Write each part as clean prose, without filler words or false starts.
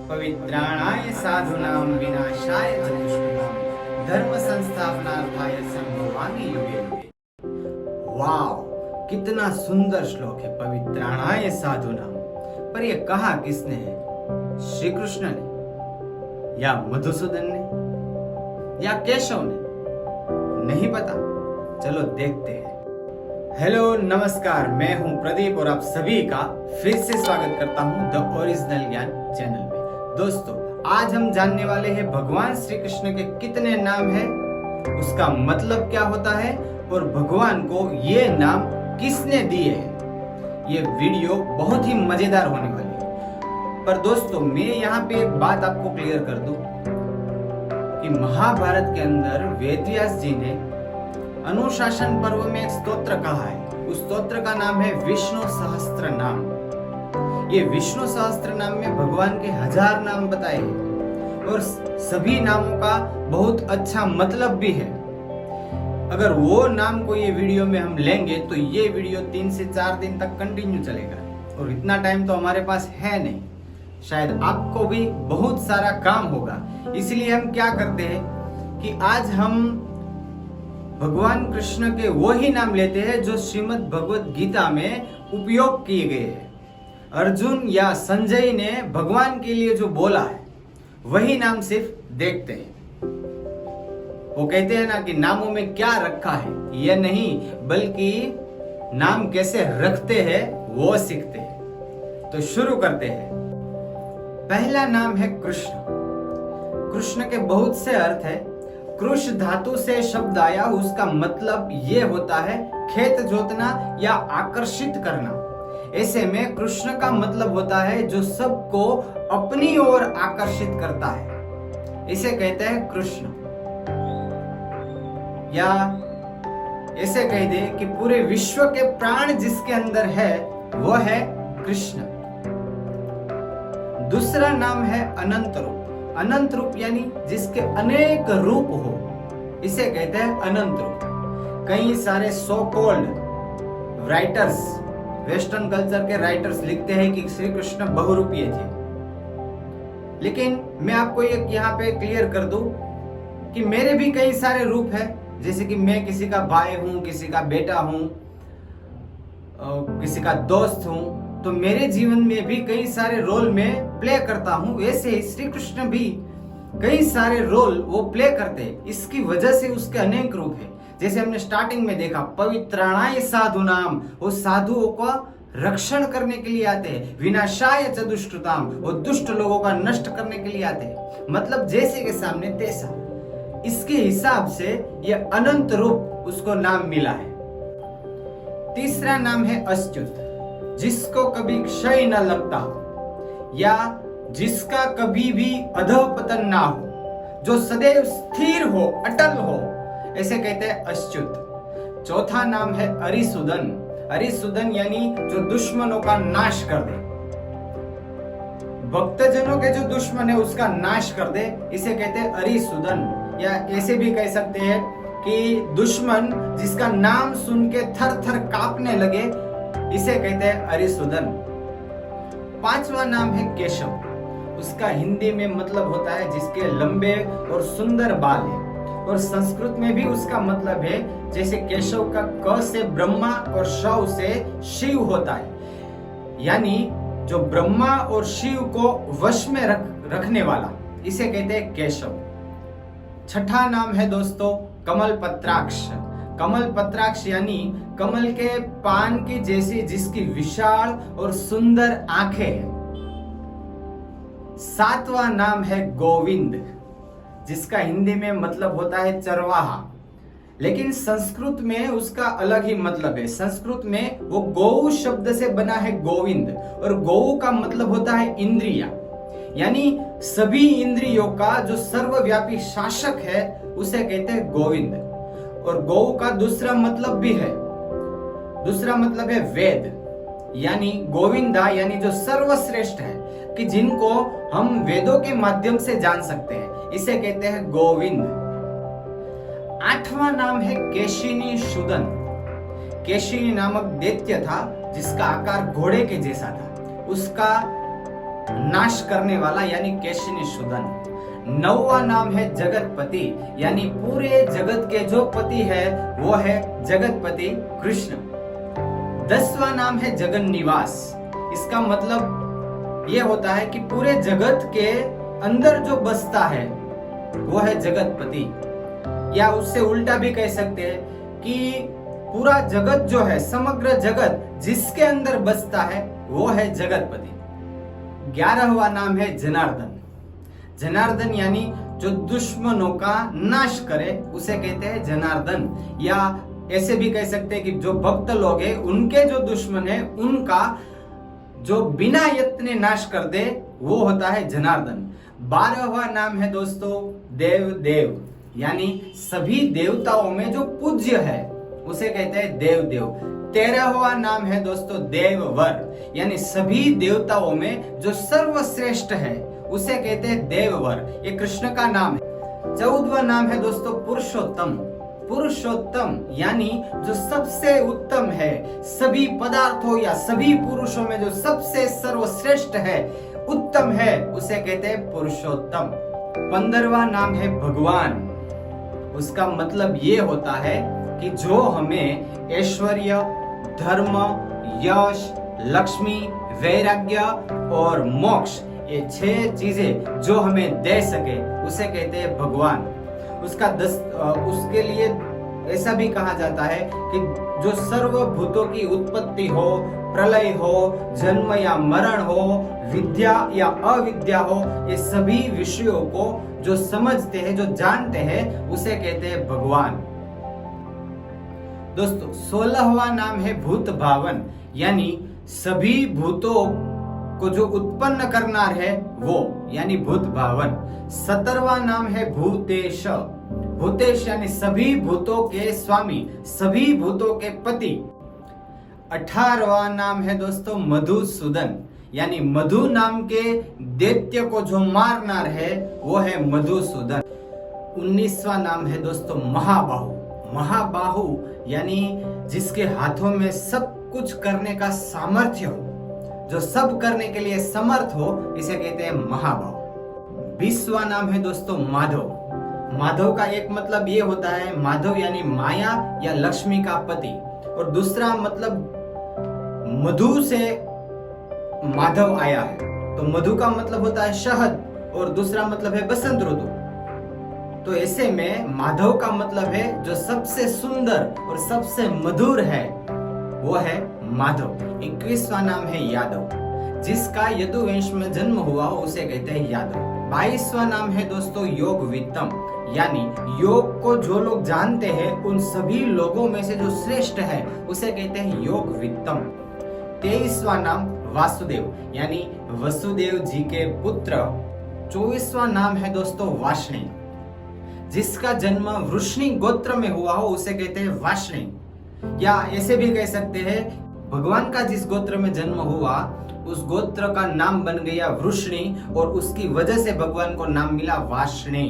पवित्राणाय साधूनां विनाशाय च दुष्कृतां धर्म संस्थापनार्थाय संभवामि युगे युगे। वाव, कितना सुंदर श्लोक है। पवित्राणाय साधूनां, पर यह कहा किसने है? श्री कृष्ण ने या मधुसूदन ने या केशव ने? नहीं पता, चलो देखते हैं। हेलो नमस्कार, मैं हूं प्रदीप और आप सभी का फिर से स्वागत करता हूं द ओरिजिनल ज्ञान चैनल में। दोस्तों, आज हम जानने वाले हैं भगवान श्री कृष्ण के कितने नाम हैं, उसका मतलब क्या होता है और भगवान को ये नाम किसने दिए हैं। ये वीडियो बहुत ही मजेदार होने वाली है। पर दोस्तों, मैं यहाँ पे एक बात आपको क्लियर कर दूं कि महाभारत के अंदर वेदव्यास जी ने अनुशासन पर्व में एक स्तोत्र कहा है। उस स्तोत्र का नाम है विष्णु सहस्त्र नाम। ये विष्णु सहस्त्र नाम में भगवान के 1000 नाम बताए हैं और सभी नामों का बहुत अच्छा मतलब भी है। अगर वो नाम को ये वीडियो में हम लेंगे तो ये वीडियो 3 से 4 दिन तक कंटिन्यू चलेगा और इतना टाइम तो हमारे पास है नहीं। शायद आपको भी बहुत सारा काम होगा, इसलिए हम क्या करते हैं कि आज हम भगवान कृष्ण के वो ही नाम लेते हैं जो श्रीमद् भगवत गीता में उपयोग किए गए हैं। अर्जुन या संजय ने भगवान के लिए जो बोला है वही नाम सिर्फ देखते हैं। वो कहते हैं ना कि नामों में क्या रखा है ये नहीं, बल्कि नाम कैसे रखते हैं वो सीखते हैं। तो शुरू करते हैं। पहला नाम है कृष्ण। कृष्ण के बहुत से अर्थ है। कृष धातु से शब्द आया, उसका मतलब ये होता है खेत जोतना या आकर्षित करना। ऐसे में कृष्ण का मतलब होता है जो सबको अपनी ओर आकर्षित करता है, इसे कहते हैं कृष्ण। या ऐसे कह दे कि पूरे विश्व के प्राण जिसके अंदर है वो है कृष्ण। दूसरा नाम है अनंत रूप। अनंत रूप यानी जिसके अनेक रूप हो, इसे कहते हैं अनंत रूप। कई सारे so called writers, western culture के राइटर्स लिखते हैं कि श्री कृष्ण बहुरूपीय थे, लेकिन मैं आपको एक यहाँ पे क्लियर कर दूं कि मेरे भी कई सारे रूप है। जैसे कि मैं किसी का भाई हूं, किसी का बेटा हूं, किसी का दोस्त हूं, तो मेरे जीवन में भी कई सारे रोल में प्ले करता हूं। वैसे ही श्री कृष्ण भी कई सारे रोल वो प्ले करते हैं। इसकी वजह से उसके अनेक रूप है। जैसे हमने स्टार्टिंग में देखा, पवित्राणाय साधूनाम, वो साधुओं का रक्षण करने के लिए आते हैं। विनाशाय च दुष्कृताम, वो दुष्ट लोगों का नष्ट करने के लिए आते हैं। मतलब जैसे के सामने तैसा। इसके हिसाब से ये अनंत रूप उसको नाम मिला है। तीसरा नाम है अच्युत, जिसको कभी क्षय न लगता हो या जिसका कभी भी अधःपतन ना हो, जो सदैव स्थिर हो, अटल हो, ऐसे कहते हैं अच्युत। चौथा नाम है अरिसुदन। अरिसुदन यानी जो दुश्मनों का नाश कर दे, भक्तजनों के जो दुश्मन है उसका नाश कर दे, इसे कहते हैं अरिसुदन। या ऐसे भी कह सकते हैं कि दुश्मन जिसका नाम सुन के थर थर कांपने लगे, इसे कहते हैं अरिसुदन। पांचवा नाम है केशव। उसका हिंदी में मतलब होता है जिसके लंबे और सुंदर बाल है, और संस्कृत में भी उसका मतलब है जैसे केशव का क से ब्रह्मा और शव से शिव होता है, यानी जो ब्रह्मा और शिव को वश में रखने वाला, इसे कहते हैं केशव। छठा नाम है दोस्तों कमल पत्राक्ष। कमल पत्राक्ष यानी कमल के पान की जैसी जिसकी विशाल और सुंदर आंखें हैं। सातवां नाम है गोविंद, जिसका हिंदी में मतलब होता है चरवाहा, लेकिन संस्कृत में उसका अलग ही मतलब है। संस्कृत में वो गौ शब्द से बना है गोविंद, और गौ का मतलब होता है इंद्रिया, यानी सभी इंद्रियों का जो सर्वव्यापी शासक है उसे कहते हैं गोविंद। और गौ का दूसरा मतलब भी है, दूसरा मतलब है वेद, यानी गोविंदा यानी जो सर्वश्रेष्ठ है, कि जिनको हम वेदों के माध्यम से जान सकते हैं, इसे कहते हैं गोविंद। आठवां नाम है केशिनी शुदन। केशिनी नामक दैत्य था जिसका आकार घोड़े के जैसा था। उसका नाश करने वाला यानी केशिनिशूदन। 9वां नाम है जगतपति, यानी पूरे जगत के जो पति है वो है जगतपति कृष्ण। 10वां नाम है जगन निवास। इसका मतलब ये होता है कि पूरे जगत के अंदर जो बसता है वो है जगतपति, या उससे उल्टा भी कह सकते हैं कि पूरा जगत जो है, समग्र जगत जिसके अंदर बसता है वो है जगतपति। 11वां नाम है जनार्दन। जनार्दन यानी जो दुश्मनों का नाश करे उसे कहते हैं जनार्दन, या ऐसे भी कह सकते हैं कि जो भक्त लोग हैं उनके जो दुश्मन है उनका जो बिना यत्ने नाश कर दे वो होता है जनार्दन। 12वां नाम है दोस्तों देव देव, यानी सभी देवताओं में जो पूज्य है उसे कहते हैं देव देव। 13वां नाम है दोस्तों देववर, यानी सभी देवताओं में जो सर्वश्रेष्ठ है उसे कहते हैं देववर, ये कृष्ण का नाम है। 14वां नाम है दोस्तों पुरुषोत्तम। पुरुषोत्तम यानी जो सबसे उत्तम है, सभी पदार्थों या सभी पुरुषों में जो सबसे सर्वश्रेष्ठ है, उत्तम है, उसे कहते हैं पुरुषोत्तम। 15वां नाम है भगवान। उसका मतलब ये होता है कि जो हमें ऐश्वर्य, धर्म, यश, लक्ष्मी, वैराग्य और मोक्ष, ये 6 चीजें जो हमें दे सके उसे कहते हैं भगवान। उसके लिए ऐसा भी कहा जाता है कि जो सर्वभूतों की उत्पत्ति हो, प्रलय हो, जन्म या मरण हो, विद्या या अविद्या हो, ये सभी विषयों को जो समझते हैं, जो जानते हैं, उसे कहते हैं भगवान। दोस्तों 16वां नाम है भूत भावन, यानी सभी भूतों को जो उत्पन्न करनार है वो, यानी भूत भावन। 17वां नाम है भूतेश। भूतेश यानी सभी भूतों के स्वामी, सभी भूतों के पति। 18वां नाम है दोस्तों मधुसूदन, यानी मधु नाम के दैत्य को जो मारनार है वो है मधुसूदन। 19वां नाम है दोस्तों महाबाहु। महाबाहु यानी जिसके हाथों में सब कुछ करने का सामर्थ्य हो, जो सब करने के लिए समर्थ हो, इसे कहते हैं महाबाहु। 20वां नाम है दोस्तों माधव। माधव का एक मतलब ये होता है, माधव यानी माया या लक्ष्मी का पति, और दूसरा मतलब मधु से माधव आया है, तो मधु का मतलब होता है शहद, और दूसरा मतलब है बसंत ऋतु। तो ऐसे में माधव का मतलब है जो सबसे सुंदर और सबसे मधुर है वो है माधव। 21वां नाम है यादव। जिसका यदुवंश में जन्म हुआ हो उसे कहते हैं यादव। 22वां नाम है दोस्तों योग वित्तम, यानी योग को जो लोग जानते हैं उन सभी लोगों में से जो श्रेष्ठ है उसे कहते हैं योग वित्तम। 23वां नाम वासुदेव, यानी वसुदेव जी के पुत्र। 24वां नाम है दोस्तों वाष्णी। जिसका जन्म वृष्णि गोत्र में हुआ हो उसे कहते हैं वाष्णी, या ऐसे भी कह सकते हैं भगवान का जिस गोत्र में जन्म हुआ उस गोत्र का नाम बन गया वृष्णि, और उसकी वजह से भगवान को नाम मिला वाष्णी।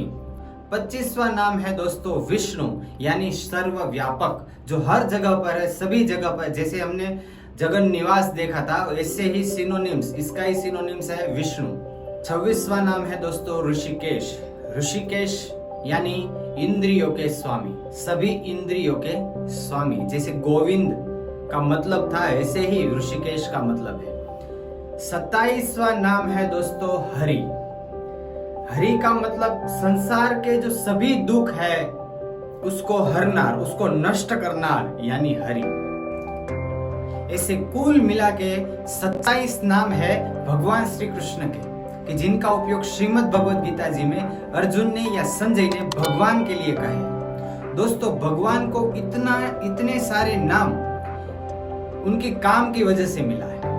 25वां नाम है दोस्तों विष्णु, यानी सर्वव्यापक, जो हर जगह पर है, सभी जगह पर। जैसे हमने जगन निवास देखा था, ऐसे ही सिनोनिम्स, इसका ही सिनोनिम्स है विष्णु। 26वां नाम है दोस्तों ऋषिकेश। ऋषिकेश यानी इंद्रियों के स्वामी, सभी इंद्रियों के स्वामी। जैसे गोविंद का मतलब था, ऐसे ही ऋषिकेश का मतलब है। 27वां नाम है दोस्तों हरि। हरि का मतलब संसार के जो सभी दुख है उसको हरनार, उसको नष्ट करनार, यानी हरि। ऐसे कुल मिला के 27 नाम है भगवान श्री कृष्ण के, कि जिनका उपयोग श्रीमद् भगवद गीता जी में अर्जुन ने या संजय ने भगवान के लिए कहे। दोस्तों भगवान को इतने सारे नाम उनके काम की वजह से मिला है।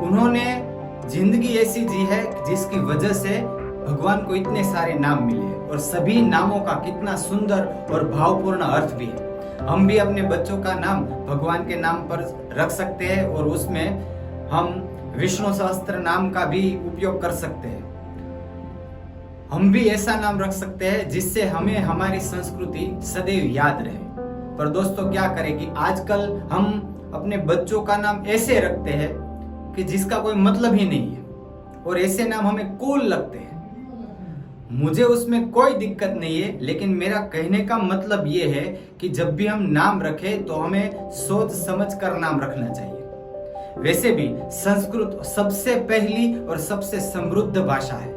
उन्होंने जिंदगी ऐसी जी है जिसकी वजह से भगवान को इतने सारे नाम मिले हैं, और सभी नामों का कितना सुंदर और भावपूर्ण अर्थ भी है। हम भी अपने बच्चों का नाम भगवान के नाम पर रख सकते हैं, और उसमें हम विष्णु सहस्त्र नाम का भी उपयोग कर सकते हैं। हम भी ऐसा नाम रख सकते हैं जिससे हमें हमारी संस्कृति सदैव याद रहे। पर दोस्तों क्या करें कि आजकल हम अपने बच्चों का नाम ऐसे रखते हैं कि जिसका कोई मतलब ही नहीं है। और ऐसे नाम हमें कूल लगते हैं। मुझे उसमें कोई दिक्कत नहीं है, लेकिन मेरा कहने का मतलब ये है कि जब भी हम नाम रखें तो हमें सोच समझ कर नाम रखना चाहिए। वैसे भी संस्कृत सबसे पहली और सबसे समृद्ध भाषा है।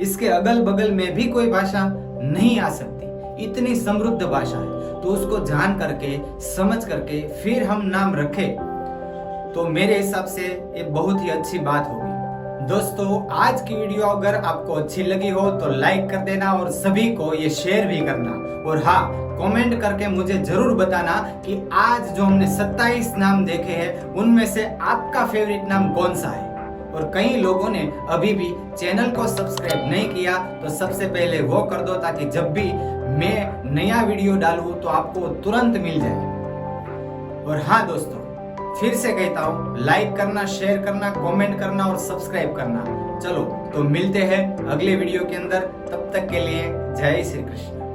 इसके अगल बगल में भी कोई भाषा नहीं आ सकती, इतनी समृद्ध भाषा है। तो उसको जान करके समझ करके फिर हम नाम रखें तो मेरे हिसाब से ये बहुत ही अच्छी बात होगी। दोस्तों, आज की वीडियो अगर आपको अच्छी लगी हो तो लाइक कर देना और सभी को ये शेयर भी करना। और हाँ, कमेंट करके मुझे जरूर बताना कि आज जो हमने 27 नाम देखे हैं उनमें से आपका फेवरेट नाम कौन सा है। और कई लोगों ने अभी भी चैनल को सब्सक्राइब नहीं किया तो सबसे पहले वो कर दो, ताकि जब भी मैं नया वीडियो डालूं तो आपको तुरंत मिल जाए। और हाँ दोस्तों, फिर से कहता हूँ, लाइक करना, शेयर करना, कमेंट करना और सब्सक्राइब करना। चलो तो मिलते हैं अगले वीडियो के अंदर, तब तक के लिए जय श्री कृष्ण।